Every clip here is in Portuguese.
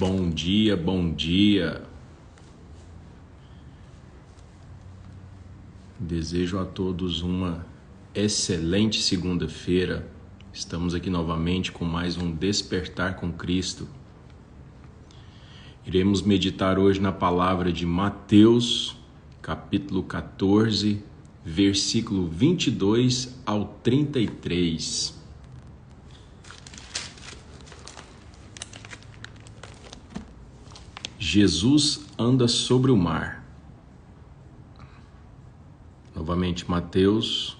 Bom dia, bom dia. Desejo a todos uma excelente segunda-feira. Estamos aqui novamente com mais um Despertar com Cristo. Iremos meditar hoje na palavra de Mateus, capítulo 14, versículo 22 ao 33. Jesus anda sobre o mar. Novamente, Mateus,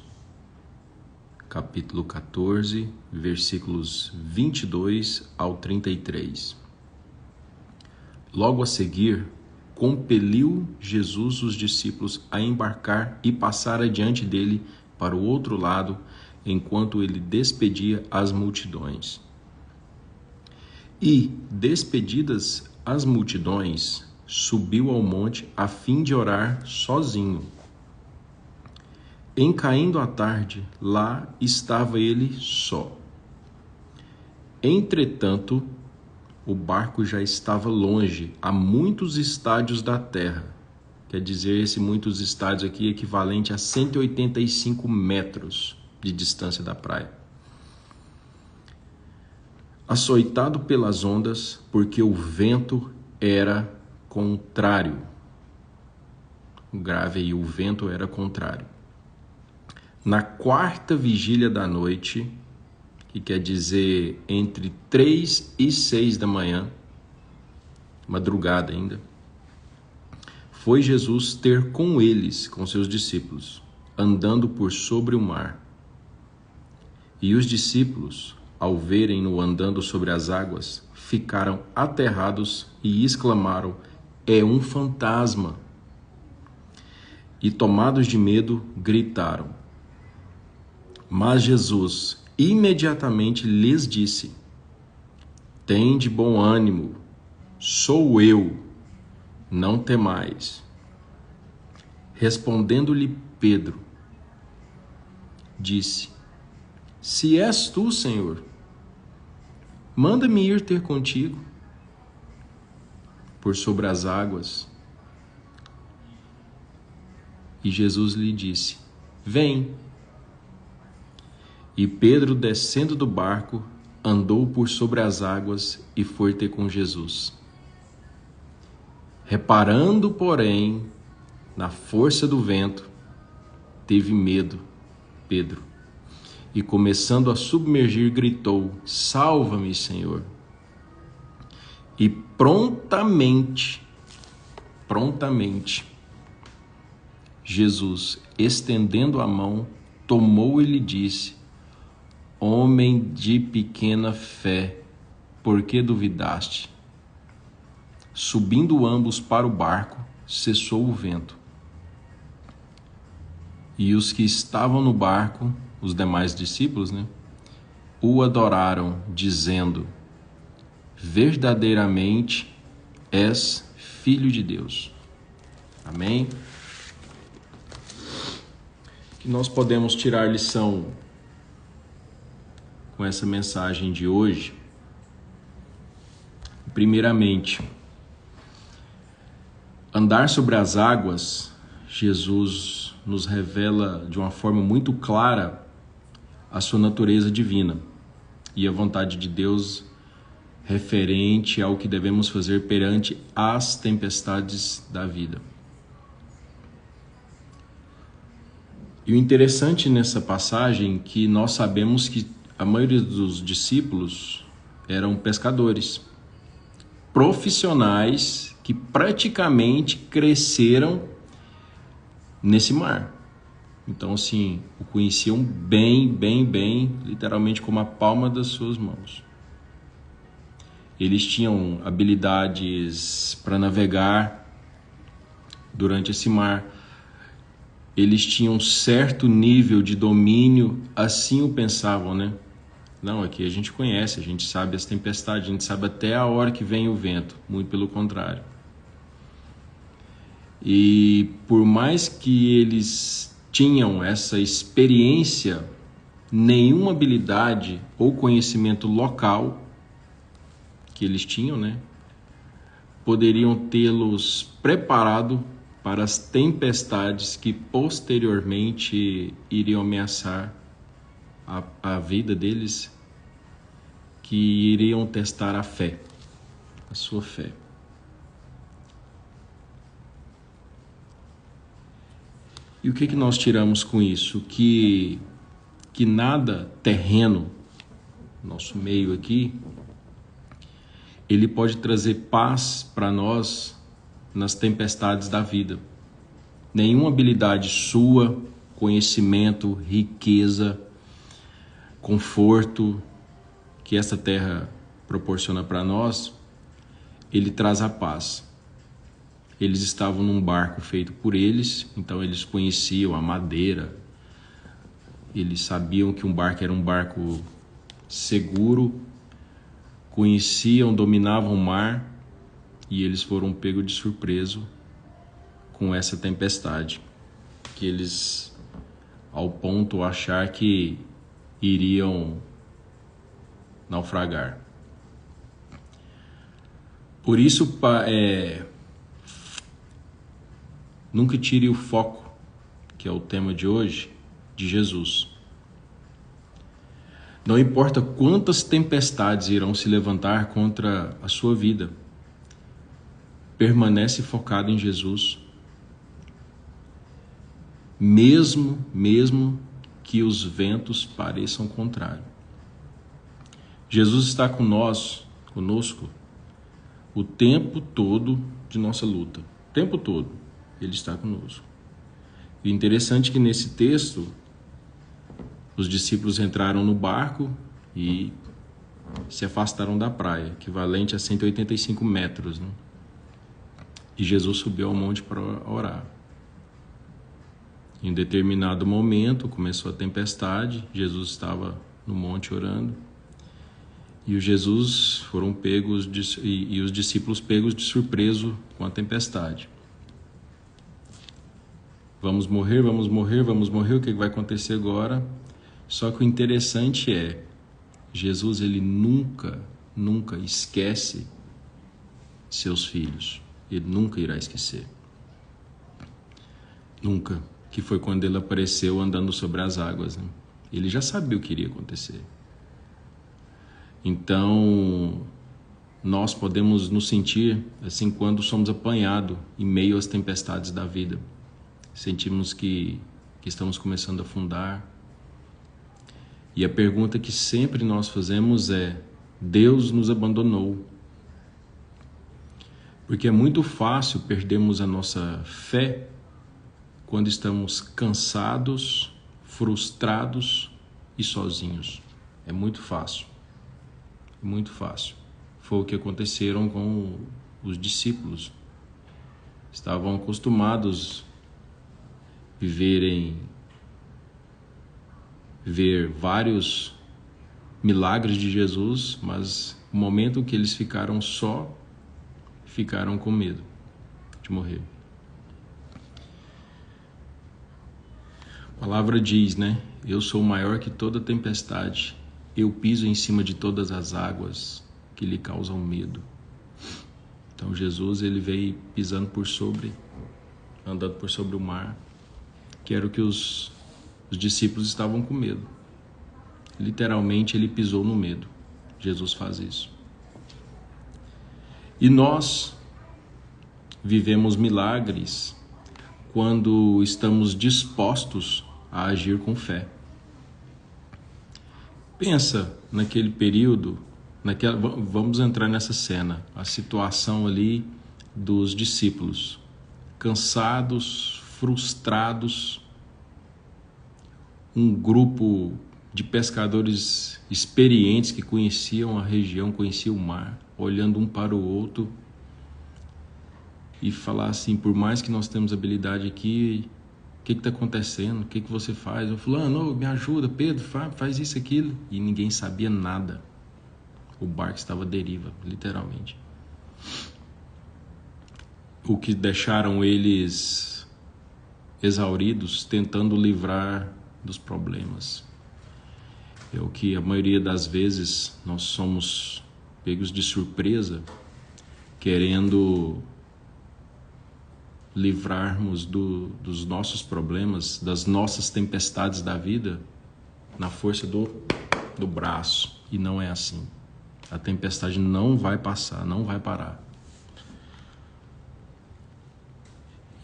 capítulo 14, versículos 22 ao 33. Logo a seguir, compeliu Jesus os discípulos a embarcar e passar adiante dele para o outro lado, enquanto ele despedia as multidões. E, despedidas as multidões, subiu ao monte a fim de orar sozinho. Em caindo a tarde, lá estava ele só. Entretanto, o barco já estava longe, a muitos estádios da terra. Quer dizer, esse muitos estádios aqui é equivalente a 185 metros de distância da praia. Açoitado pelas ondas, porque o vento era contrário. O grave aí, o vento era contrário. Na quarta vigília da noite, que quer dizer entre 3 e 6 da manhã, madrugada ainda, foi Jesus ter com eles, com seus discípulos, andando por sobre o mar. E os discípulos, ao verem-no andando sobre as águas, ficaram aterrados e exclamaram: "É um fantasma!" E tomados de medo, gritaram. Mas Jesus imediatamente lhes disse: "Tende bom ânimo, sou eu, não temais." Respondendo-lhe Pedro, disse: "Se és tu, Senhor, manda-me ir ter contigo por sobre as águas." E Jesus lhe disse: "Vem." E Pedro, descendo do barco, andou por sobre as águas e foi ter com Jesus. Reparando, porém, na força do vento, teve medo, Pedro, e começando a submergir, gritou: "Salva-me, Senhor." E prontamente, Jesus, estendendo a mão, tomou e lhe disse: "Homem de pequena fé, por que duvidaste?" Subindo ambos para o barco, cessou o vento. E os que estavam no barco, os demais discípulos, o adoraram, dizendo: "Verdadeiramente és Filho de Deus." Amém? Que nós podemos tirar lição com essa mensagem de hoje. Primeiramente, andar sobre as águas, Jesus nos revela de uma forma muito clara a sua natureza divina e a vontade de Deus referente ao que devemos fazer perante as tempestades da vida. E o interessante nessa passagem é que nós sabemos que a maioria dos discípulos eram pescadores profissionais que praticamente cresceram nesse mar. Então, assim, o conheciam bem, literalmente como a palma das suas mãos. Eles tinham habilidades para navegar durante esse mar. Eles tinham certo nível de domínio, assim o pensavam, Não, aqui a gente conhece, a gente sabe as tempestades, a gente sabe até a hora que vem o vento, muito pelo contrário. E por mais que eles tinham essa experiência, nenhuma habilidade ou conhecimento local que eles tinham, poderiam tê-los preparado para as tempestades que posteriormente iriam ameaçar a vida deles, que iriam testar a fé, a sua fé. E o que nós tiramos com isso? Que nada terreno, nosso meio aqui, ele pode trazer paz para nós nas tempestades da vida. Nenhuma habilidade sua, conhecimento, riqueza, conforto que essa terra proporciona para nós, ele traz a paz. Eles estavam num barco feito por eles, então eles conheciam a madeira, eles sabiam que um barco era um barco seguro, conheciam, dominavam o mar, e eles foram pegos de surpresa com essa tempestade, que eles, ao ponto achar que iriam naufragar. Por isso, nunca tire o foco, que é o tema de hoje, de Jesus. Não importa quantas tempestades irão se levantar contra a sua vida, permanece focado em Jesus. Mesmo que os ventos pareçam contrários. Jesus está conosco, o tempo todo de nossa luta. O tempo todo Ele está conosco. E interessante que nesse texto, os discípulos entraram no barco e se afastaram da praia, equivalente a 185 metros, né? E Jesus subiu ao monte para orar. Em determinado momento, começou a tempestade, Jesus estava no monte orando, e os discípulos pegos de surpresa com a tempestade. Vamos morrer, o que vai acontecer agora? Só que o interessante é, Jesus ele nunca esquece seus filhos. Ele nunca irá esquecer. Nunca. Que foi quando ele apareceu andando sobre as águas, né? Ele já sabia o que iria acontecer. Então, nós podemos nos sentir assim quando somos apanhados em meio às tempestades da vida. Sentimos que estamos começando a afundar. E a pergunta que sempre nós fazemos é: Deus nos abandonou? Porque é muito fácil perdermos a nossa fé quando estamos cansados, frustrados e sozinhos. É muito fácil. Muito fácil. Foi o que aconteceram com os discípulos. Estavam acostumados a ver vários milagres de Jesus, mas no momento que eles ficaram só, ficaram com medo de morrer. A palavra diz, né? Eu sou maior que toda tempestade. Eu piso em cima de todas as águas que lhe causam medo. Então Jesus ele veio pisando andando por sobre o mar, que era o que os discípulos estavam com medo. Literalmente ele pisou no medo. Jesus faz isso. E nós vivemos milagres quando estamos dispostos a agir com fé. Pensa naquele período, vamos entrar nessa cena, a situação ali dos discípulos, cansados, frustrados, um grupo de pescadores experientes que conheciam a região, conheciam o mar, olhando um para o outro e falar assim: por mais que nós temos habilidade aqui, o que está acontecendo? O que você faz? Eu fulano, me ajuda, Pedro, faz isso, aquilo. E ninguém sabia nada. O barco estava à deriva, literalmente. O que deixaram eles exauridos, tentando livrar dos problemas. É o que a maioria das vezes nós somos pegos de surpresa, querendo livrarmos dos nossos problemas, das nossas tempestades da vida, na força do braço. E não é assim. A tempestade não vai passar, não vai parar.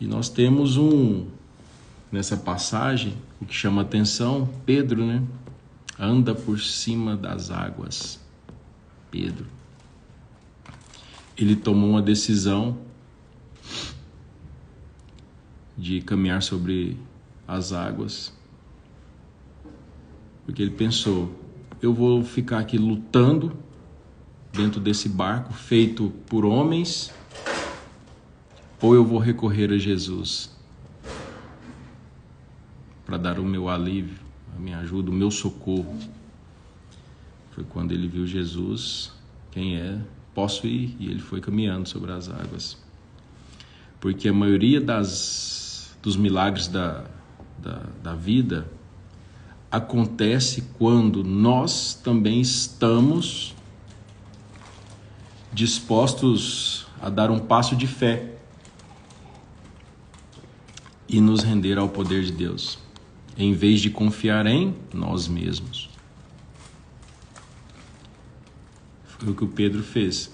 E nós temos nessa passagem, o que chama atenção, Pedro, né? Anda por cima das águas. Pedro. Ele tomou uma decisão de caminhar sobre as águas, porque ele pensou: eu vou ficar aqui lutando dentro desse barco feito por homens, ou eu vou recorrer a Jesus para dar o meu alívio, a minha ajuda, o meu socorro. Foi quando ele viu Jesus: quem é? Posso ir? E ele foi caminhando sobre as águas. Porque a maioria dos milagres da vida acontece quando nós também estamos dispostos a dar um passo de fé e nos render ao poder de Deus, em vez de confiar em nós mesmos. Foi o que o Pedro fez.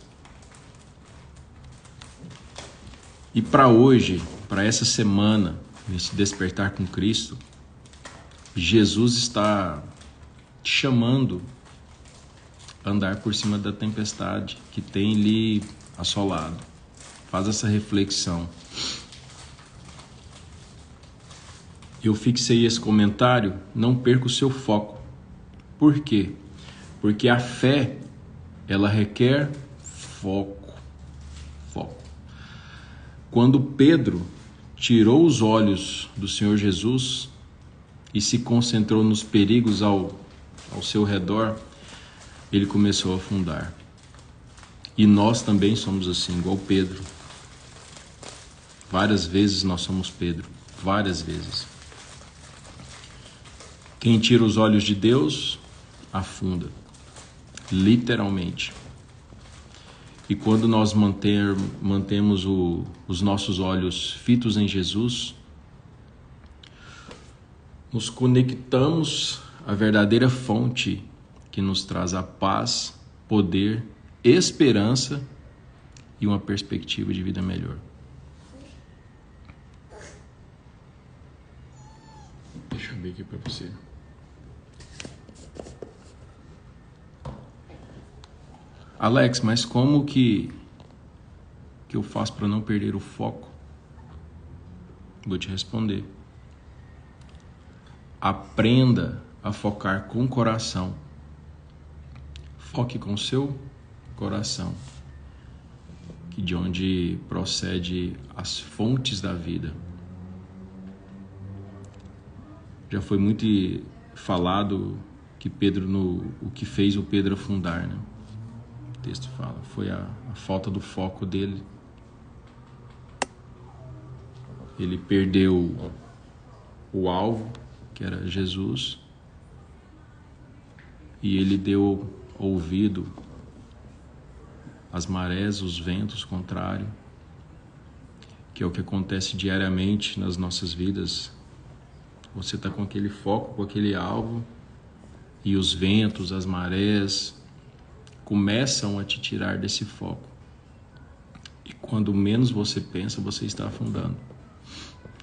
E para hoje, para essa semana, nesse despertar com Cristo, Jesus está te chamando a andar por cima da tempestade que tem lhe assolado. Faz essa reflexão. Eu fixei esse comentário: não perca o seu foco. Por quê? Porque a fé, ela requer foco. Quando Pedro tirou os olhos do Senhor Jesus e se concentrou nos perigos ao seu redor, ele começou a afundar. E nós também somos assim, igual Pedro. Várias vezes nós somos Pedro, várias vezes. Quem tira os olhos de Deus, afunda, literalmente. E quando nós mantemos os nossos olhos fitos em Jesus, nos conectamos à verdadeira fonte que nos traz a paz, poder, esperança e uma perspectiva de vida melhor. Deixa eu ver aqui para você. Alex, mas como que eu faço para não perder o foco? Vou te responder. Aprenda a focar com o coração. Foque com o seu coração, que de onde procede as fontes da vida. Já foi muito falado que o que fez o Pedro afundar, né? O texto fala, foi a falta do foco dele. Ele perdeu o alvo, que era Jesus, e ele deu ouvido às marés, os ventos contrários, que é o que acontece diariamente nas nossas vidas. Você está com aquele foco, com aquele alvo, e os ventos, as marés começam a te tirar desse foco. E quando menos você pensa, você está afundando,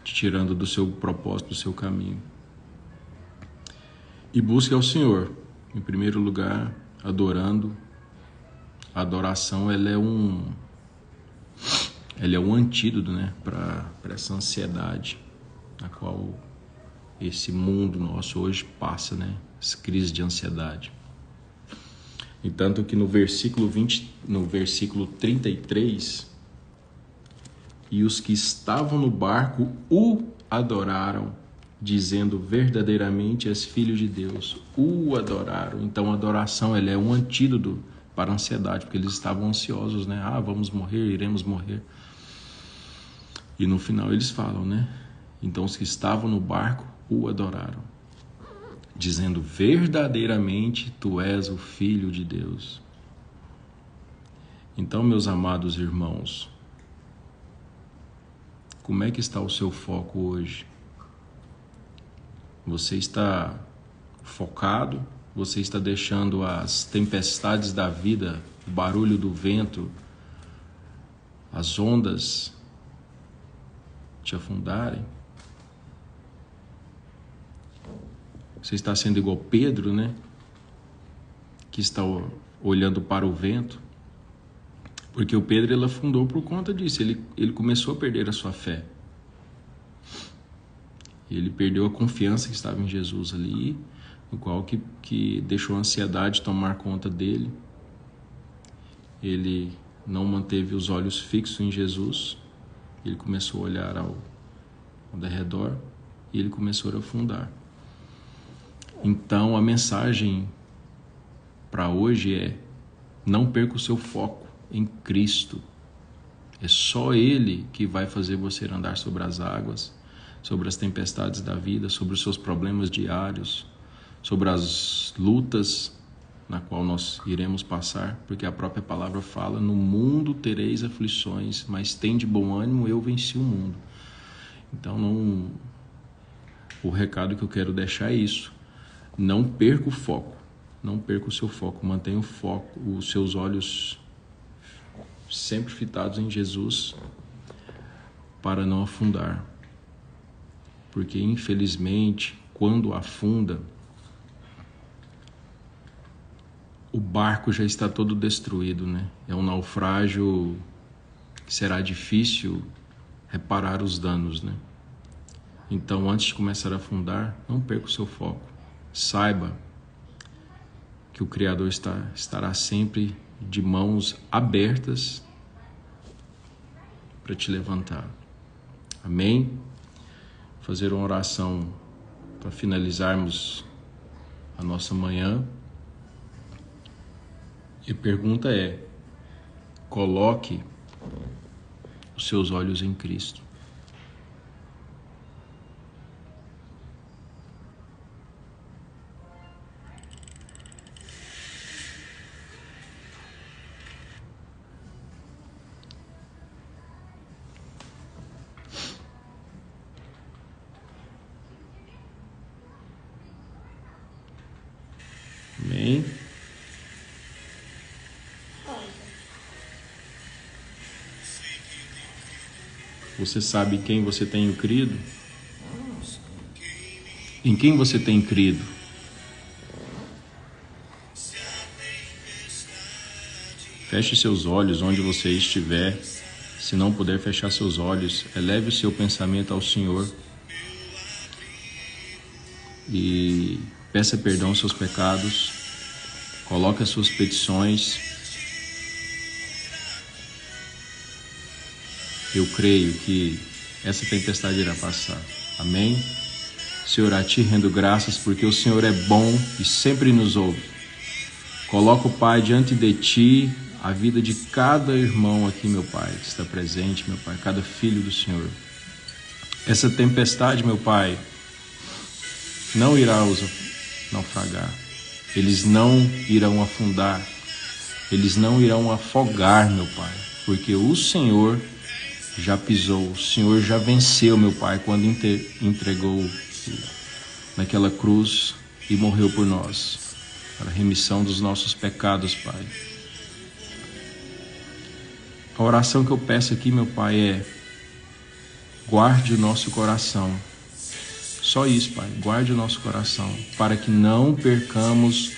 te tirando do seu propósito, do seu caminho. E busque ao Senhor, em primeiro lugar, adorando. A adoração, ela é um antídoto, né, para essa ansiedade na qual esse mundo nosso hoje passa, né, as crises de ansiedade. Entanto que no versículo 33, e os que estavam no barco o adoraram, dizendo: verdadeiramente és filho de Deus. O adoraram. Então a adoração, ela é um antídoto para a ansiedade, porque eles estavam ansiosos, né? Vamos morrer, iremos morrer. E no final eles falam, né? Então os que estavam no barco o adoraram, dizendo: verdadeiramente tu és o Filho de Deus. Então, meus amados irmãos, como é que está o seu foco hoje? Você está focado? Você está deixando as tempestades da vida, o barulho do vento, as ondas te afundarem? Você está sendo igual Pedro, né? Que está olhando para o vento. Porque o Pedro, ele afundou por conta disso. Ele começou a perder a sua fé. Ele perdeu a confiança que estava em Jesus ali, no qual que deixou a ansiedade tomar conta dele. Ele não manteve os olhos fixos em Jesus. Ele começou a olhar ao redor e ele começou a afundar. Então, a mensagem para hoje é: não perca o seu foco em Cristo. É só Ele que vai fazer você andar sobre as águas, sobre as tempestades da vida, sobre os seus problemas diários, sobre as lutas na qual nós iremos passar, porque a própria palavra fala: no mundo tereis aflições, mas tende bom ânimo, eu venci o mundo. Então, o recado que eu quero deixar é isso: não perca o foco, não perca o seu foco, mantenha o foco, os seus olhos sempre fitados em Jesus, para não afundar. Porque, infelizmente, quando afunda, o barco já está todo destruído, né? É um naufrágio que será difícil reparar os danos, né? Então, antes de começar a afundar, não perca o seu foco. Saiba que o Criador estará sempre de mãos abertas para te levantar. Amém? Fazer uma oração para finalizarmos a nossa manhã. E a pergunta é: coloque os seus olhos em Cristo. Amém? Você sabe em quem você tem crido? Em quem você tem crido? Feche seus olhos onde você estiver. Se não puder fechar seus olhos, eleve o seu pensamento ao Senhor e peça perdão aos seus pecados. Coloque as suas petições. Eu creio que essa tempestade irá passar. Amém? Senhor, a Ti rendo graças porque o Senhor é bom e sempre nos ouve. Coloco, Pai, diante de Ti a vida de cada irmão aqui, meu Pai, que está presente, meu Pai, cada filho do Senhor. Essa tempestade, meu Pai, não irá os naufragar. Eles não irão afundar. Eles não irão afogar, meu Pai, porque o Senhor já pisou, o Senhor já venceu, meu Pai, quando entregou naquela cruz e morreu por nós, para a remissão dos nossos pecados, Pai. A oração que eu peço aqui, meu Pai, é: guarde o nosso coração. Só isso, Pai, guarde o nosso coração, para que não percamos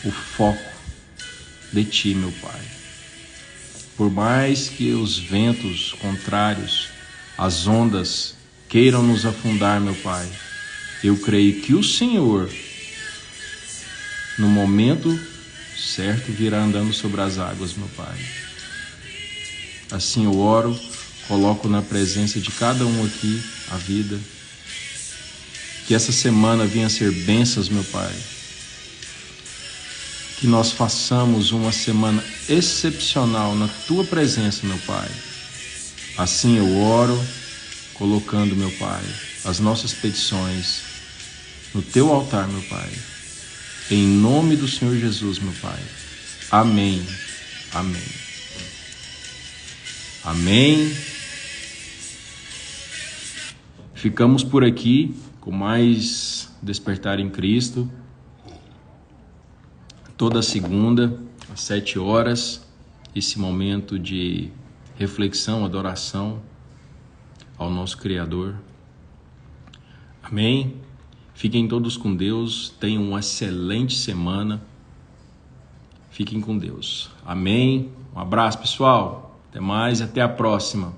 o foco de Ti, meu Pai. Por mais que os ventos contrários, as ondas queiram nos afundar, meu Pai, eu creio que o Senhor, no momento certo, virá andando sobre as águas, meu Pai. Assim eu oro, coloco na presença de cada um aqui a vida. Que essa semana venha a ser bênçãos, meu Pai. Que nós façamos uma semana excepcional na Tua presença, meu Pai. Assim eu oro, colocando, meu Pai, as nossas petições no Teu altar, meu Pai. Em nome do Senhor Jesus, meu Pai. Amém. Amém. Amém. Ficamos por aqui com mais Despertar em Cristo. Toda segunda, às 7 horas, esse momento de reflexão, adoração ao nosso Criador. Amém? Fiquem todos com Deus, tenham uma excelente semana. Fiquem com Deus. Amém? Um abraço, pessoal. Até mais e até a próxima.